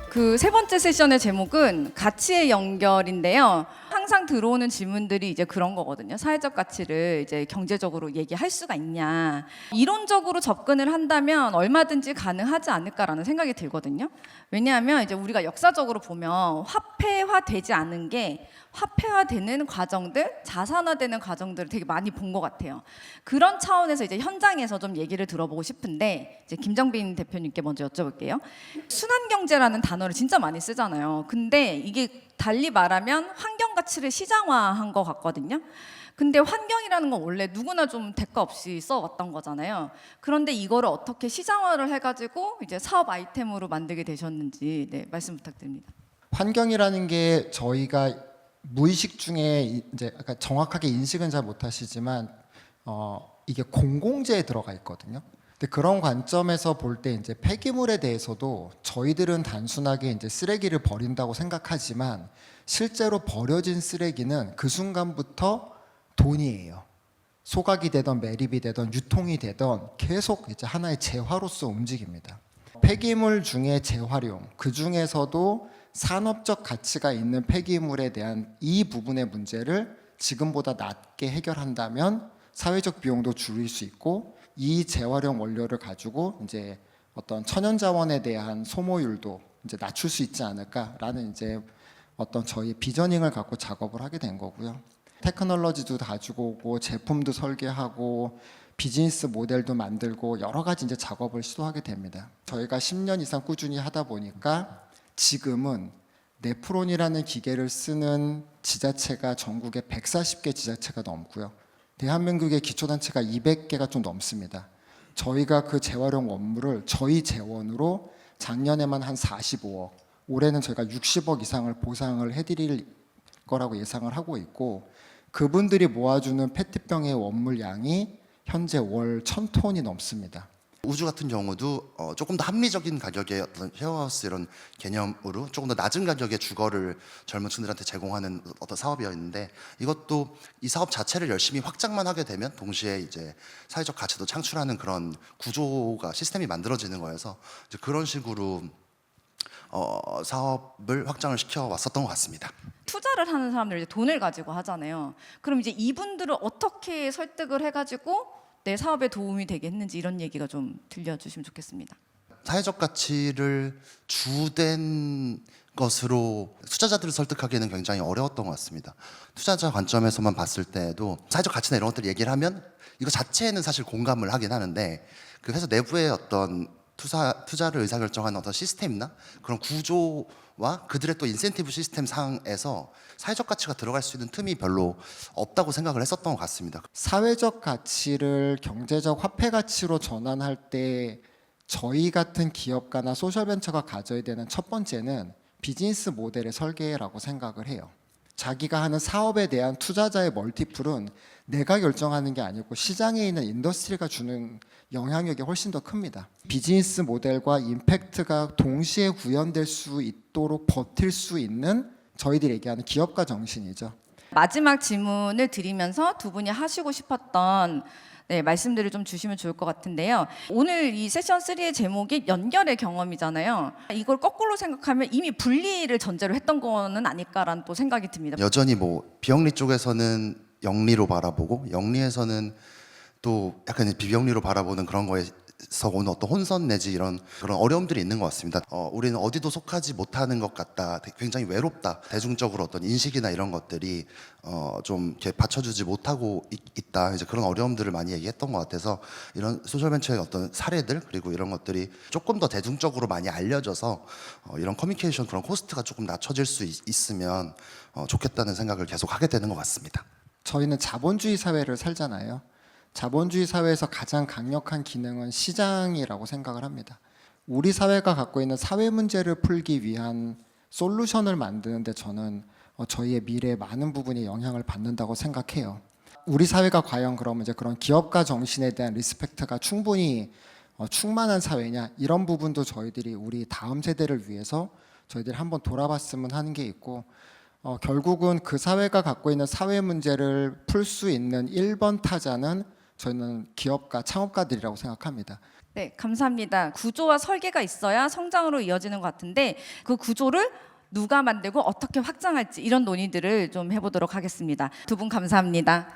그 세 번째 세션의 제목은 가치의 연결인데요. 항상 들어오는 질문들이 이제 그런 거거든요. 사회적 가치를 이제 경제적으로 얘기할 수가 있냐. 이론적으로 접근을 한다면 얼마든지 가능하지 않을까라는 생각이 들거든요. 왜냐하면 이제 우리가 역사적으로 보면 화폐화되지 않은 게 화폐화되는 과정들, 자산화되는 과정들을 되게 많이 본 것 같아요. 그런 차원에서 이제 현장에서 좀 얘기를 들어보고 싶은데 이제 김정빈 대표님께 먼저 여쭤볼게요. 순환경제라는 단어를 진짜 많이 쓰잖아요. 근데 이게 달리 말하면 환경 가치를 시장화한 것 같거든요. 근데 환경이라는 건 원래 누구나 좀 대가 없이 써왔던 거잖아요. 그런데 이거를 어떻게 시장화를 해가지고 이제 사업 아이템으로 만들게 되셨는지 네, 말씀 부탁드립니다. 환경이라는 게 저희가 무의식 중에 이제 아까 정확하게 인식은 잘 못하시지만 이게 공공재에 들어가 있거든요. 근데 그런 관점에서 볼 때 이제 폐기물에 대해서도 저희들은 단순하게 이제 쓰레기를 버린다고 생각하지만 실제로 버려진 쓰레기는 그 순간부터 돈이에요. 소각이 되던 매립이 되던 유통이 되던 계속 이제 하나의 재화로서 움직입니다. 폐기물 중에 재활용, 그 중에서도 산업적 가치가 있는 폐기물에 대한 이 부분의 문제를 지금보다 낮게 해결한다면 사회적 비용도 줄일 수 있고 이 재활용 원료를 가지고 이제 어떤 천연자원에 대한 소모율도 이제 낮출 수 있지 않을까라는 이제 어떤 저희 비저닝을 갖고 작업을 하게 된 거고요. 테크놀로지도 가지고 오고 제품도 설계하고 비즈니스 모델도 만들고 여러 가지 이제 작업을 시도하게 됩니다. 저희가 10년 이상 꾸준히 하다 보니까 지금은 네프론이라는 기계를 쓰는 지자체가 전국에 140개 지자체가 넘고요. 대한민국의 기초단체가 200개가 좀 넘습니다. 저희가 그 재활용 업무를 저희 재원으로 작년에만 한 45억, 올해는 저희가 60억 이상을 보상을 해드릴 거라고 예상을 하고 있고 그분들이 모아주는 페트병의 원물량이 현재 월 1000톤이 넘습니다. 우주 같은 경우도 조금 더 합리적인 가격의 어떤 쉐어하우스 이런 개념으로 조금 더 낮은 가격의 주거를 젊은 층들한테 제공하는 어떤 사업이었는데 이것도 이 사업 자체를 열심히 확장만 하게 되면 동시에 이제 사회적 가치도 창출하는 그런 구조가 시스템이 만들어지는 거여서 이제 그런 식으로 사업을 확장을 시켜 왔었던 것 같습니다. 투자를 하는 사람들이 이제 돈을 가지고 하잖아요. 그럼 이제 이분들을 어떻게 설득을 해가지고 내 사업에 도움이 되겠는지 이런 얘기가 좀 들려주시면 좋겠습니다. 사회적 가치를 주된 것으로 투자자들을 설득하기에는 굉장히 어려웠던 것 같습니다. 투자자 관점에서만 봤을 때도 사회적 가치나 이런 것들을 얘기를 하면 이거 자체에는 사실 공감을 하긴 하는데 그 회사 내부의 어떤 투자를 의사결정하는 어떤 시스템이나 그런 구조와 그들의 또 인센티브 시스템 상에서 사회적 가치가 들어갈 수 있는 틈이 별로 없다고 생각을 했었던 것 같습니다. 사회적 가치를 경제적 화폐 가치로 전환할 때 저희 같은 기업가나 소셜벤처가 가져야 되는 첫 번째는 비즈니스 모델의 설계라고 생각을 해요. 자기가 하는 사업에 대한 투자자의 멀티플은 내가 결정하는 게 아니고 시장에 있는 인더스트리가 주는 영향력이 훨씬 더 큽니다. 비즈니스 모델과 임팩트가 동시에 구현될 수 있도록 버틸 수 있는 저희들이 얘기하는 기업가 정신이죠. 마지막 질문을 드리면서 두 분이 하시고 싶었던 네, 말씀들을 좀 주시면 좋을 것 같은데요. 오늘 이 세션 3의 제목이 연결의 경험이잖아요. 이걸 거꾸로 생각하면 이미 분리를 전제로 했던 거는 아닐까라는 또 생각이 듭니다. 여전히 뭐 비영리 쪽에서는 영리로 바라보고 영리에서는 또 약간 비영리로 바라보는 그런 거에서 오는 어떤 혼선 내지 이런 그런 어려움들이 있는 것 같습니다. 우리는 어디도 속하지 못하는 것 같다, 굉장히 외롭다, 대중적으로 어떤 인식이나 이런 것들이 좀 이렇게 받쳐주지 못하고 있다, 이제 그런 어려움들을 많이 얘기했던 것 같아서 이런 소셜벤처의 어떤 사례들 그리고 이런 것들이 조금 더 대중적으로 많이 알려져서 이런 커뮤니케이션 그런 코스트가 조금 낮춰질 수 있으면 좋겠다는 생각을 계속 하게 되는 것 같습니다. 저희는 자본주의 사회를 살잖아요. 자본주의 사회에서 가장 강력한 기능은 시장이라고 생각을 합니다. 우리 사회가 갖고 있는 사회 문제를 풀기 위한 솔루션을 만드는데 저는 저희의 미래의 많은 부분이 영향을 받는다고 생각해요. 우리 사회가 과연 그러면 이제 그런 기업가 정신에 대한 리스펙트가 충분히 충만한 사회냐, 이런 부분도 저희들이 우리 다음 세대를 위해서 저희들이 한번 돌아봤으면 하는 게 있고 결국은 그 사회가 갖고 있는 사회 문제를 풀 수 있는 1번 타자는 저희는 기업가, 창업가들이라고 생각합니다. 네, 감사합니다. 구조와 설계가 있어야 성장으로 이어지는 것 같은데 그 구조를 누가 만들고 어떻게 확장할지 이런 논의들을 좀 해보도록 하겠습니다. 두 분 감사합니다.